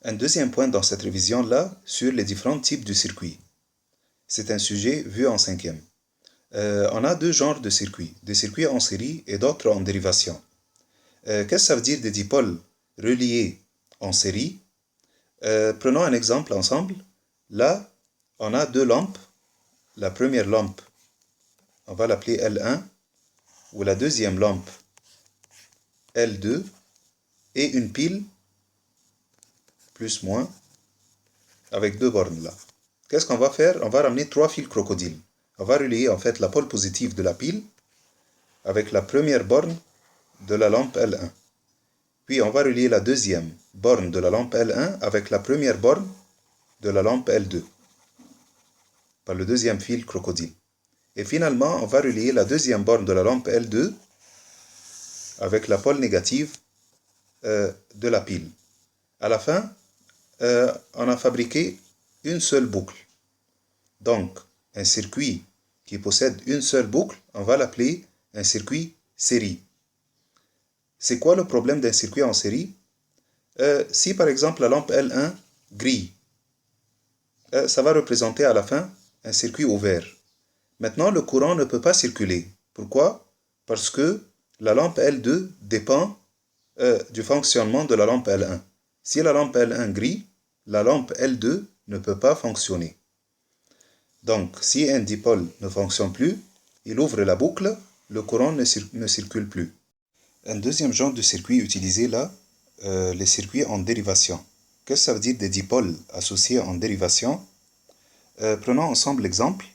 Un deuxième point dans cette révision-là sur les différents types de circuits. C'est un sujet vu en cinquième. On a deux genres de circuits, des circuits en série et d'autres en dérivation. Qu'est-ce que ça veut dire des dipôles reliés en série? Prenons un exemple ensemble. Là, on a deux lampes. La première lampe, on va l'appeler L1, ou la deuxième lampe, L2, et une pile, plus moins, avec deux bornes là. Qu'est-ce qu'on va faire? On va ramener trois fils crocodiles. On va relier en fait la pôle positive de la pile avec la première borne de la lampe L1. Puis on va relier la deuxième borne de la lampe L1 avec la première borne de la lampe L2 par le deuxième fil crocodile. Et finalement, on va relier la deuxième borne de la lampe L2 avec la pôle négative de la pile. À la fin, on a fabriqué une seule boucle. Donc, un circuit qui possède une seule boucle, on va l'appeler un circuit série. C'est quoi le problème d'un circuit en série? Si par exemple la lampe L1 grille, ça va représenter à la fin un circuit ouvert. Maintenant, le courant ne peut pas circuler. Pourquoi? Parce que la lampe L2 dépend du fonctionnement de la lampe L1. Si la lampe L1 grille, la lampe L2 ne peut pas fonctionner. Donc, si un dipôle ne fonctionne plus, il ouvre la boucle, le courant ne circule plus. Un deuxième genre de circuit utilisé là, les circuits en dérivation. Qu'est-ce que ça veut dire des dipôles associés en dérivation? Prenons ensemble l'exemple.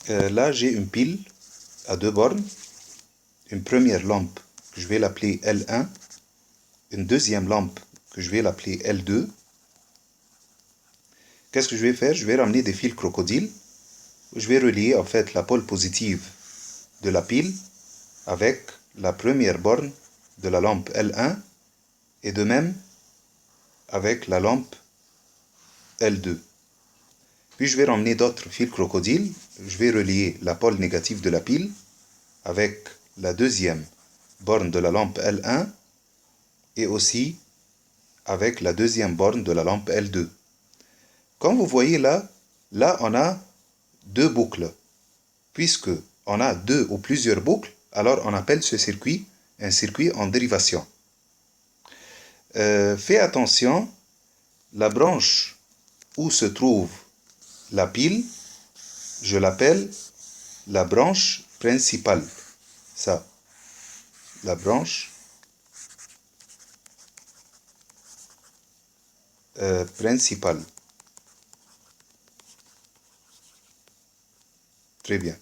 Là, j'ai une pile à deux bornes, une première lampe que je vais l'appeler L1, une deuxième lampe que je vais l'appeler L2. Qu'est-ce que je vais faire? Je vais ramener des fils crocodiles. Je vais relier en fait la pôle positive de la pile avec la première borne de la lampe L1 et de même avec la lampe L2. Puis je vais ramener d'autres fils crocodiles. Je vais relier la pôle négative de la pile avec la deuxième borne de la lampe L1 et aussi avec la deuxième borne de la lampe L2. Comme vous voyez là, on a deux boucles. Puisque on a deux ou plusieurs boucles, alors on appelle ce circuit un circuit en dérivation. Fais attention, la branche où se trouve la pile, je l'appelle la branche principale. Ça, la branche principale. Très bien.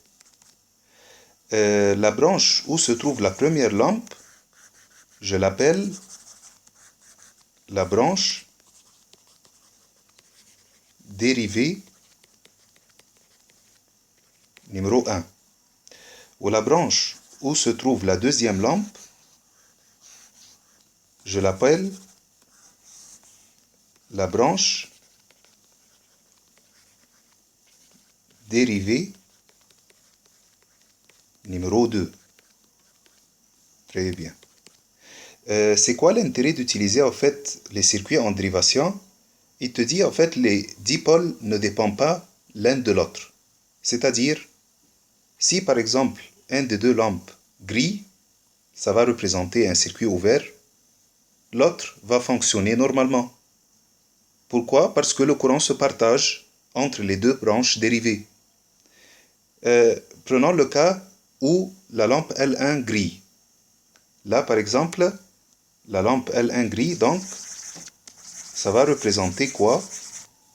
La branche où se trouve la première lampe, je l'appelle la branche dérivée numéro 1. Ou la branche où se trouve la deuxième lampe, je l'appelle la branche dérivée numéro 2. Très bien. C'est quoi l'intérêt d'utiliser en fait les circuits en dérivation? Il te dit en fait les dipôles ne dépendent pas l'un de l'autre. C'est-à-dire, si par exemple un des deux lampes grille, ça va représenter un circuit ouvert, l'autre va fonctionner normalement. Pourquoi? Parce que le courant se partage entre les deux branches dérivées. Prenons le cas où la lampe L1 grille. Là, par exemple, la lampe L1 grille, donc, ça va représenter quoi?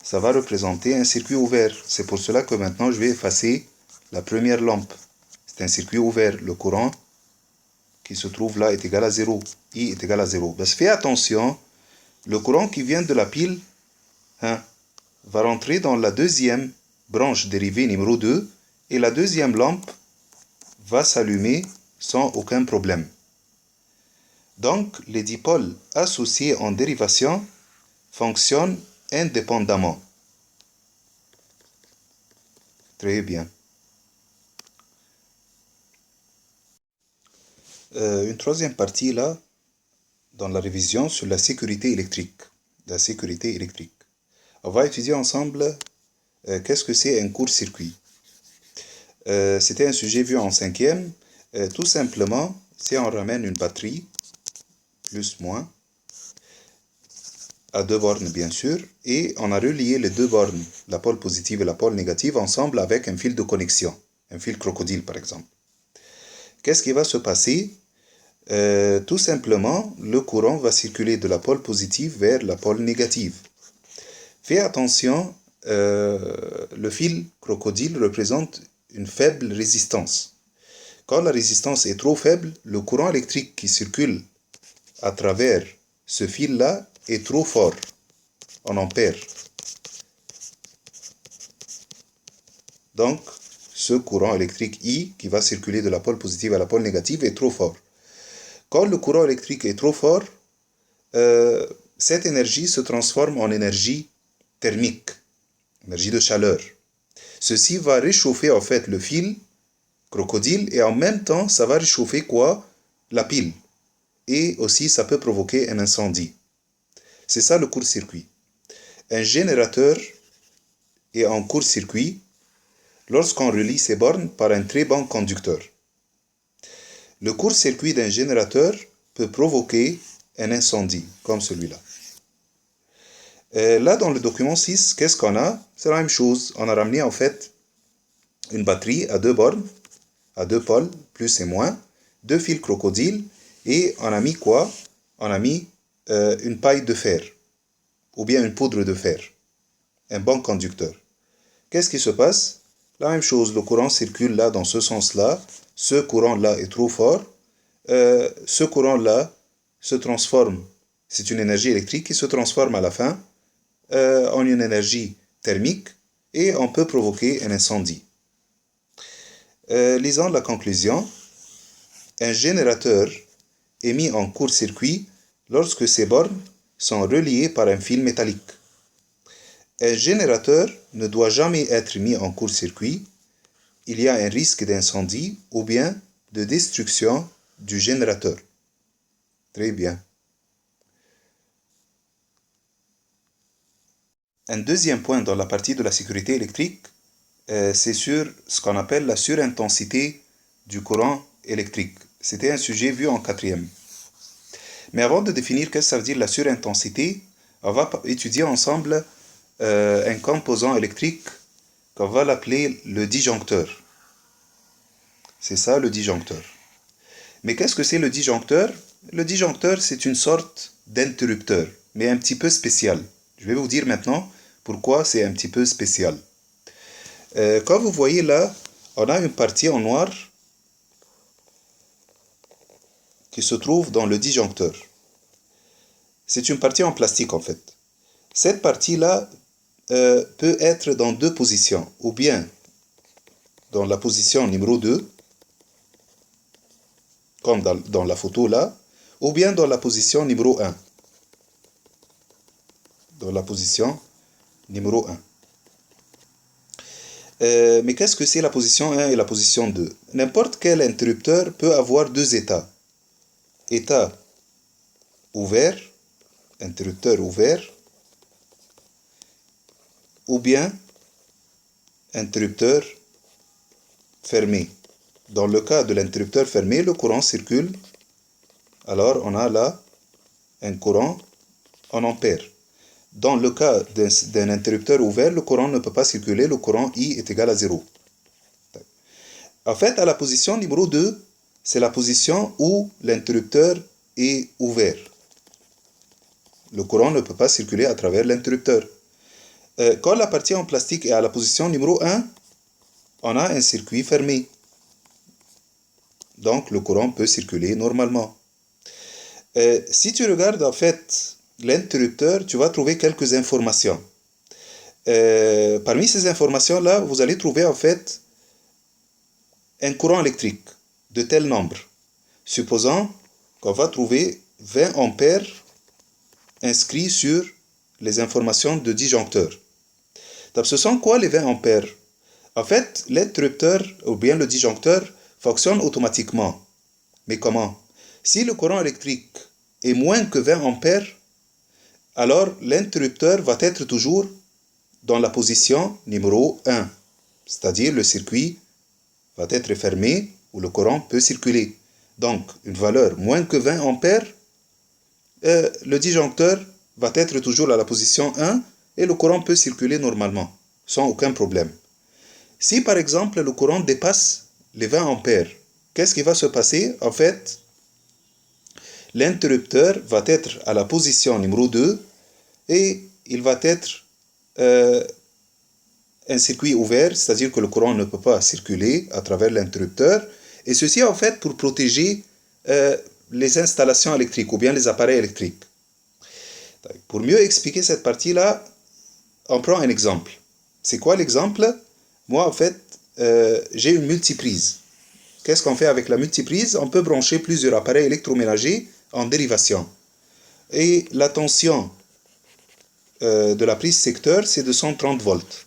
Ça va représenter un circuit ouvert. C'est pour cela que maintenant, je vais effacer la première lampe. C'est un circuit ouvert. Le courant qui se trouve là est égal à 0. I est égal à 0. Mais fais attention, le courant qui vient de la pile va rentrer dans la deuxième branche dérivée numéro 2 et la deuxième lampe va s'allumer sans aucun problème. Donc, les dipôles associés en dérivation fonctionnent indépendamment. Très bien. Une troisième partie là, dans la révision sur la sécurité électrique. La sécurité électrique. On va étudier ensemble qu'est-ce que c'est un court-circuit. C'était un sujet vu en cinquième. Tout simplement, si on ramène une batterie, plus, moins, à deux bornes bien sûr, et on a relié les deux bornes, la pôle positive et la pôle négative, ensemble avec un fil de connexion, un fil crocodile par exemple. Qu'est-ce qui va se passer? Tout simplement, le courant va circuler de la pôle positive vers la pôle négative. Fais attention, le fil crocodile représente une faible résistance. Quand la résistance est trop faible, le courant électrique qui circule à travers ce fil-là est trop fort, en ampères. Donc, ce courant électrique I qui va circuler de la pôle positive à la pôle négative est trop fort. Quand le courant électrique est trop fort, cette énergie se transforme en énergie thermique, énergie de chaleur. Ceci va réchauffer en fait le fil crocodile et en même temps, ça va réchauffer quoi? La pile. Et aussi, ça peut provoquer un incendie. C'est ça le court-circuit. Un générateur est en court-circuit lorsqu'on relie ses bornes par un très bon conducteur. Le court-circuit d'un générateur peut provoquer un incendie, comme celui-là. Là, dans le document 6, qu'est-ce qu'on a? C'est la même chose. On a ramené en fait une batterie à deux bornes, à deux pôles, plus et moins, deux fils crocodiles, et on a mis quoi? On a mis une paille de fer, ou bien une poudre de fer, un bon conducteur. Qu'est-ce qui se passe? La même chose, le courant circule là, dans ce sens-là, ce courant-là est trop fort, ce courant-là se transforme, c'est une énergie électrique qui se transforme à la fin en une énergie thermique, et on peut provoquer un incendie. Lisons la conclusion. Un générateur est mis en court-circuit lorsque ses bornes sont reliées par un fil métallique. Un générateur ne doit jamais être mis en court-circuit. Il y a un risque d'incendie ou bien de destruction du générateur. Très bien. Un deuxième point dans la partie de la sécurité électrique, c'est sur ce qu'on appelle la surintensité du courant électrique. C'était un sujet vu en quatrième. Mais avant de définir ce que ça veut dire la surintensité, on va étudier ensemble un composant électrique qu'on va l'appeler le disjoncteur. C'est ça le disjoncteur. Mais qu'est-ce que c'est le disjoncteur? Le disjoncteur, c'est une sorte d'interrupteur, mais un petit peu spécial. Je vais vous dire maintenant pourquoi c'est un petit peu spécial. Quand vous voyez là, on a une partie en noir qui se trouve dans le disjoncteur. C'est une partie en plastique en fait. Cette partie-là peut être dans deux positions, ou bien dans la position numéro 2, comme dans la photo là, ou bien dans la position numéro 1. Dans la position numéro 1. Mais qu'est-ce que c'est la position 1 et la position 2? N'importe quel interrupteur peut avoir deux états. État ouvert, interrupteur ouvert, ou bien interrupteur fermé. Dans le cas de l'interrupteur fermé, le courant circule. Alors, on a là un courant en ampères. Dans le cas d'un interrupteur ouvert, le courant ne peut pas circuler, le courant I est égal à 0. En fait, à la position numéro 2, c'est la position où l'interrupteur est ouvert. Le courant ne peut pas circuler à travers l'interrupteur. Quand la partie en plastique est à la position numéro 1, on a un circuit fermé. Donc, le courant peut circuler normalement. Si tu regardes en fait l'interrupteur, tu vas trouver quelques informations. Parmi ces informations-là, vous allez trouver en fait un courant électrique de tel nombre. Supposons qu'on va trouver 20 ampères inscrits sur les informations de disjoncteur. Donc, ce sont quoi les 20 ampères? En fait, l'interrupteur ou bien le disjoncteur fonctionne automatiquement. Mais comment? Si le courant électrique est moins que 20 ampères, alors l'interrupteur va être toujours dans la position numéro 1. C'est-à-dire le circuit va être fermé où le courant peut circuler. Donc, une valeur moins que 20 ampères, le disjoncteur va être toujours à la position 1 et le courant peut circuler normalement, sans aucun problème. Si par exemple le courant dépasse les 20 ampères, qu'est-ce qui va se passer? En fait, l'interrupteur va être à la position numéro 2 et il va être un circuit ouvert, c'est-à-dire que le courant ne peut pas circuler à travers l'interrupteur. Et ceci en fait pour protéger les installations électriques ou bien les appareils électriques. Pour mieux expliquer cette partie-là, on prend un exemple. C'est quoi l'exemple? Moi en fait, j'ai une multiprise. Qu'est-ce qu'on fait avec la multiprise? On peut brancher plusieurs appareils électroménagers en dérivation. Et la tension de la prise secteur, c'est de 130 volts.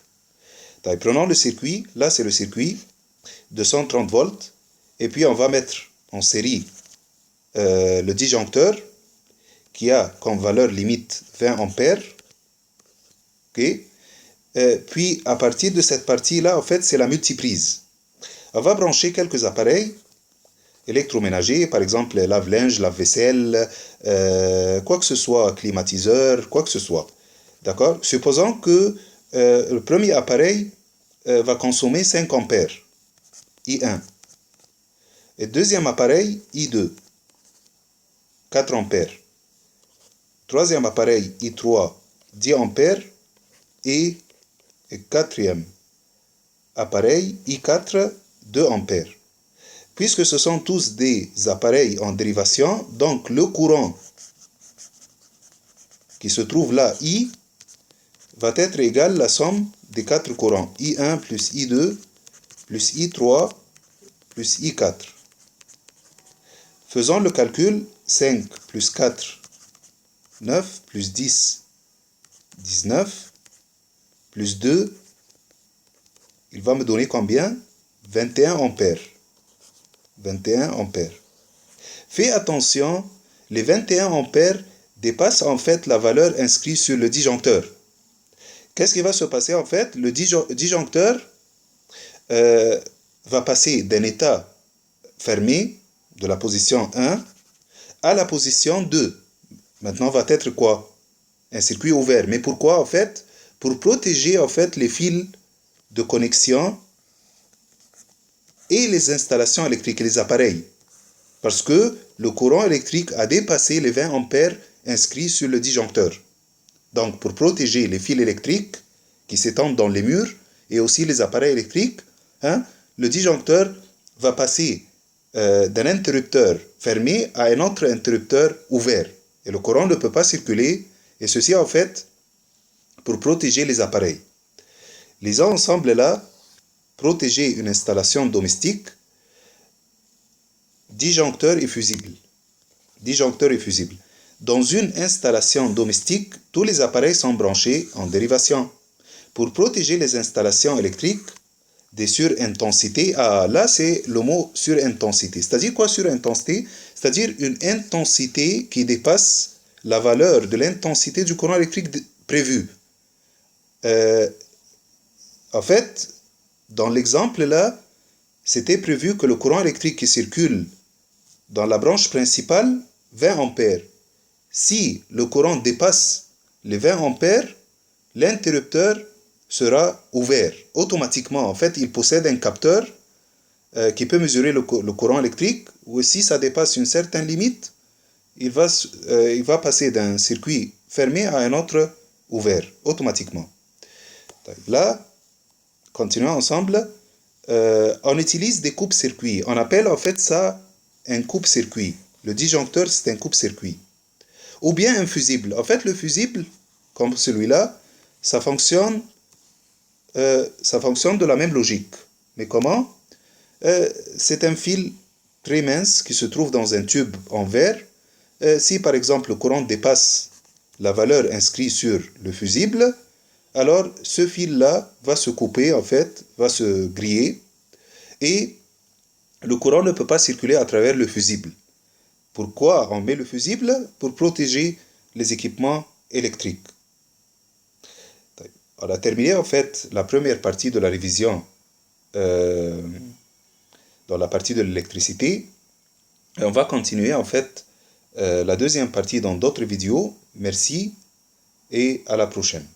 Prenons le circuit, là c'est le circuit de 130 volts, et puis on va mettre en série le disjoncteur qui a comme valeur limite 20 ampères. Okay? Puis à partir de cette partie-là, en fait, c'est la multiprise. On va brancher quelques appareils électroménagers, par exemple lave-linge, lave-vaisselle, quoi que ce soit, climatiseur, quoi que ce soit. D'accord? Supposons que le premier appareil va consommer 5 ampères, I1. Et deuxième appareil, I2, 4 ampères. Troisième appareil, I3, 10 ampères. Et quatrième appareil, I4, 2 ampères. Puisque ce sont tous des appareils en dérivation, donc le courant qui se trouve là, I, va être égal à la somme des 4 courants. I1 plus I2 plus I3 plus I4. Faisons le calcul. 5 plus 4, 9 plus 10, 19 plus 2, il va me donner combien? 21 ampères. 21 ampères. Fais attention, les 21 ampères dépassent en fait la valeur inscrite sur le disjoncteur. Qu'est-ce qui va se passer en fait? Le disjoncteur va passer d'un état fermé, de la position 1, à la position 2. Maintenant va être quoi? Un circuit ouvert. Mais pourquoi en fait? Pour protéger en fait les fils de connexion et les installations électriques et les appareils. Parce que le courant électrique a dépassé les 20 ampères inscrits sur le disjoncteur. Donc pour protéger les fils électriques qui s'étendent dans les murs et aussi les appareils électriques, le disjoncteur va passer d'un interrupteur fermé à un autre interrupteur ouvert. Et le courant ne peut pas circuler, et ceci en fait pour protéger les appareils. Lisons ensemble là, protéger une installation domestique, disjoncteur et fusible. Disjoncteur et fusible. Dans une installation domestique, tous les appareils sont branchés en dérivation. Pour protéger les installations électriques des surintensités, là c'est le mot surintensité. C'est-à-dire quoi surintensité? C'est-à-dire une intensité qui dépasse la valeur de l'intensité du courant électrique prévu. En fait, dans l'exemple là, c'était prévu que le courant électrique qui circule dans la branche principale, 20 ampères. Si le courant dépasse les 20 ampères, l'interrupteur sera ouvert. Automatiquement, en fait, il possède un capteur qui peut mesurer le courant électrique, ou si ça dépasse une certaine limite, il va passer d'un circuit fermé à un autre ouvert, automatiquement. Là, continuons ensemble. On utilise des coupes-circuits. On appelle en fait ça un coupe-circuit. Le disjoncteur, c'est un coupe-circuit. Ou bien un fusible. En fait, le fusible, comme celui-là, ça fonctionne de la même logique. Mais comment? C'est un fil très mince qui se trouve dans un tube en verre. Si par exemple le courant dépasse la valeur inscrite sur le fusible, alors ce fil-là va se couper, en fait, va se griller, et le courant ne peut pas circuler à travers le fusible. Pourquoi on met le fusible? Pour protéger les équipements électriques. On a terminé en fait la première partie de la révision euh, dans la partie de l'électricité. Et on va continuer en fait la deuxième partie dans d'autres vidéos. Merci et à la prochaine.